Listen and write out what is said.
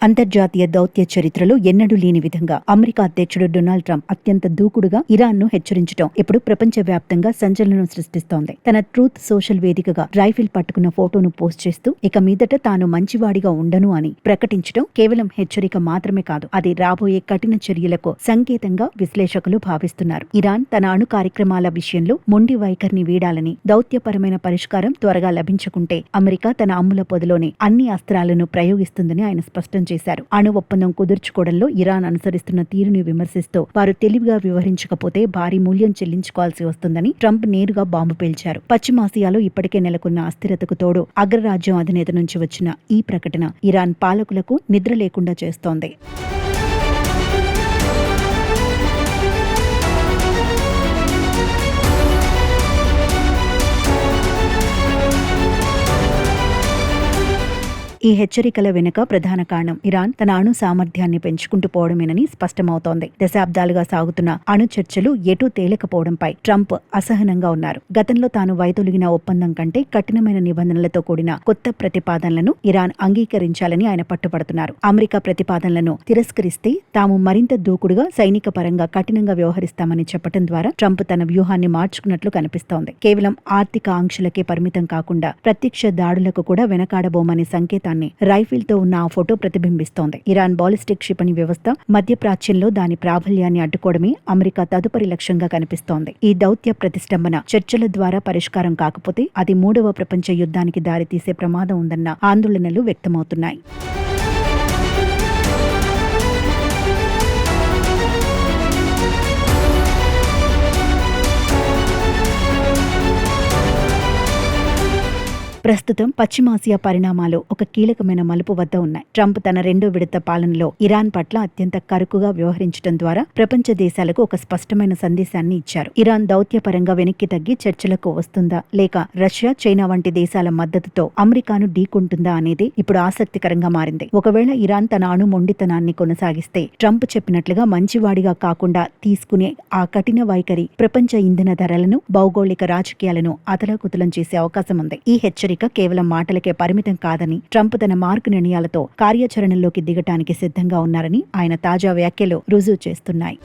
అంతర్జాతీయ దౌత్య చరిత్రలో ఎన్నడూ లేని విధంగా అమెరికా అధ్యక్షుడు డొనాల్డ్ ట్రంప్ అత్యంత దూకుడుగా ఇరాన్ను హెచ్చరించడం ఇప్పుడు ప్రపంచవ్యాప్తంగా సంచలనం సృష్టిస్తోంది. తన ట్రూత్ సోషల్ వేదికగా రైఫిల్ పట్టుకున్న ఫోటోను పోస్ట్ చేస్తూ ఇక మీదట తాను మంచివాడిగా ఉండను అని ప్రకటించడం కేవలం హెచ్చరిక మాత్రమే కాదు, అది రాబోయే కఠిన చర్యలకు సంకేతంగా విశ్లేషకులు భావిస్తున్నారు. ఇరాన్ తన అణు కార్యక్రమాల విషయంలో మొండి వైఖరిని వీడాలని, దౌత్యపరమైన పరిష్కారం త్వరగా లభించకుంటే అమెరికా తన అమ్ముల పొదలోని అన్ని అస్త్రాలను ప్రయోగిస్తుందని ఆయన స్పష్టం చేశారు. అణు ఒప్పందం కుదుర్చుకోవడంలో ఇరాన్ అనుసరిస్తున్న తీరుని విమర్శిస్తూ వారు తెలివిగా వ్యవహరించకపోతే భారీ మూల్యం చెల్లించుకోవాల్సి వస్తుందని ట్రంప్ నేరుగా బాంబు పేల్చారు. పశ్చిమాసియాలో ఇప్పటికే నెలకొన్న అస్థిరతకు తోడు అగ్రరాజ్యం అధినేత నుంచి వచ్చిన ఈ ప్రకటన ఇరాన్ పాలకులకు నిద్ర లేకుండా చేస్తోంది. ఈ హెచ్చరికల వెనుక ప్రధాన కారణం ఇరాన్ తన అణు సామర్థ్యాన్ని పెంచుకుంటూ పోవడమేనని స్పష్టమవుతోంది. దశాబ్దాలుగా సాగుతున్న అణు చర్చలు ఎటూ తేలకపోవడంపై ట్రంప్ అసహనంగా ఉన్నారు. గతంలో తాను వైదొలిగిన ఒప్పందం కంటే కఠినమైన నిబంధనలతో కూడిన కొత్త ప్రతిపాదనలను ఇరాన్ అంగీకరించాలని ఆయన పట్టుపడుతున్నారు. అమెరికా ప్రతిపాదనలను తిరస్కరిస్తే తాము మరింత దూకుడుగా సైనిక పరంగా కఠినంగా వ్యవహరిస్తామని చెప్పడం ద్వారా ట్రంప్ తన వ్యూహాన్ని మార్చుకున్నట్లు కనిపిస్తోంది. కేవలం ఆర్థిక ఆంక్షలకే పరిమితం కాకుండా ప్రత్యక్ష దాడులకు కూడా వెనకాడబోమనే సంకేతాన్ని రైఫిల్ తో ఉన్న ఆ ఫోటో ప్రతిబింబిస్తోంది. ఇరాన్ బాలిస్టిక్ క్షిపణి వ్యవస్థ మధ్యప్రాచ్యంలో దాని ప్రాబల్యాన్ని అడ్డుకోవడమే అమెరికా తదుపరి లక్ష్యంగా కనిపిస్తోంది. ఈ దౌత్య ప్రతిష్టంభన చర్చల ద్వారా పరిష్కారం కాకపోతే అది మూడవ ప్రపంచ యుద్ధానికి దారితీసే ప్రమాదం ఉందన్న ఆందోళనలు వ్యక్తమవుతున్నాయి. ప్రస్తుతం పశ్చిమాసియా పరిణామాలు ఒక కీలకమైన మలుపు వద్ద ఉన్నాయి. ట్రంప్ తన రెండో విడత పాలనలో ఇరాన్ పట్ల అత్యంత కరుకుగా వ్యవహరించడం ద్వారా ప్రపంచ దేశాలకు ఒక స్పష్టమైన సందేశాన్ని ఇచ్చారు. ఇరాన్ దౌత్యపరంగా వెనక్కి తగ్గి చర్చలకు వస్తుందా, లేక రష్యా, చైనా వంటి దేశాల మద్దతుతో అమెరికాను ఢీకొంటుందా అనేది ఇప్పుడు ఆసక్తికరంగా మారింది. ఒకవేళ ఇరాన్ తన అణు మొండితనాన్ని కొనసాగిస్తే ట్రంప్ చెప్పినట్లుగా మంచివాడిగా కాకుండా తీసుకునే ఆ కఠిన వైఖరి ప్రపంచ ఇంధన ధరలను, భౌగోళిక రాజకీయాలను అతలాకుతలం చేసే అవకాశం ఉంది. ఈ హెచ్చరిక కేవలం మాటలకే పరిమితం కాదని, ట్రంప్ తన మార్కు నిర్ణయాలతో కార్యాచరణలోకి దిగటానికి సిద్ధంగా ఉన్నారని ఆయన తాజా వ్యాఖ్యలు రుజువు చేస్తున్నాయి.